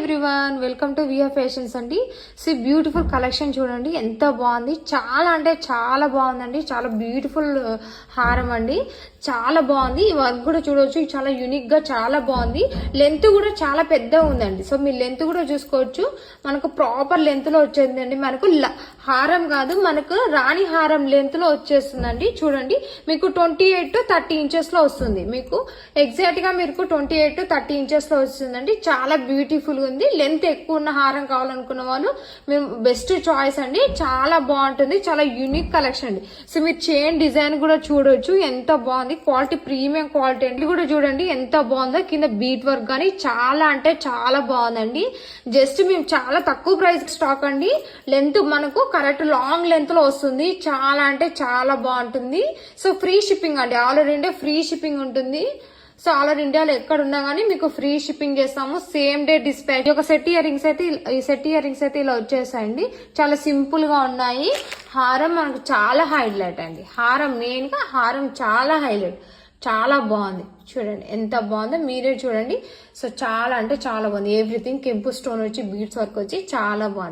Everyone, welcome to VR fashions అండి. Beautiful collection చూడండి, ఎంత బాగుంది. చాలా అంటే చాలా బాగుందండి. చాలా బ్యూటిఫుల్ హారం అండి, చాలా బాగుంది. ఈ వర్క్ కూడా చూడవచ్చు, చాలా యూనిక్ గా చాలా బాగుంది. లెంత్ కూడా చాలా పెద్దగా ఉందండి. సో మీ లెంత్ కూడా చూసుకోవచ్చు. మనకు ప్రాపర్ లెంత్ లో వచ్చేసిందండి. మనకు హారం కాదు, మనకు రాణి హారం లెంత్ లో వచ్చేస్తుందండి. చూడండి, మీకు 28 to 30 ఇంచెస్ లో వస్తుంది. మీకు ఎగ్జాక్ట్ గా మీకు 28 to 30 ఇంచెస్ లో వస్తుందండి. చాలా బ్యూటిఫుల్ ఉంది. లెంత్ ఎక్కువ ఉన్న హారం కావాలనుకున్న వాళ్ళు మేము బెస్ట్ చాయిస్ అండి. చాలా బాగుంటుంది, చాలా యూనిక్ కలెక్షన్ అండి. సో మీరు చైన్ డిజైన్ కూడా చూడొచ్చు, ఎంత బాగుంది. క్వాలిటీ ప్రీమియం క్వాలిటీ అండి. కూడా చూడండి ఎంత బాగుందో. కింద బీట్ వర్క్ కానీ చాలా అంటే చాలా బాగుందండి. జస్ట్ మేము చాలా తక్కువ ప్రైస్ స్టాక్ అండి. లెంత్ మనకు కరెక్ట్ లాంగ్ లెంత్ లో వస్తుంది. చాలా అంటే చాలా బాగుంటుంది. సో ఫ్రీ షిప్పింగ్ అండి. All over India free shipping ఉంటుంది. సో ఆల్ ఓవర్ ఇండియాలో ఎక్కడ ఉన్నా గానీ మీకు ఫ్రీ షిప్పింగ్ చేస్తాము. Same day dispatch. ఒక సెట్ ఇయర్ రింగ్స్ అయితే ఇలా వచ్చేసాయండి. చాలా సింపుల్ గా ఉన్నాయి. హారం మనకు చాలా హైలైట్ అండి. హారం మెయిన్ గా హారం చాలా హైలైట్, చాలా బాగుంది. చూడండి ఎంత బాగుందో, మీరే చూడండి. సో చాలా అంటే చాలా బాగుంది. ఎవ్రీథింగ్ కెంపు స్టోన్ వచ్చి బీడ్స్ వర్క్ వచ్చి చాలా బాగుంది.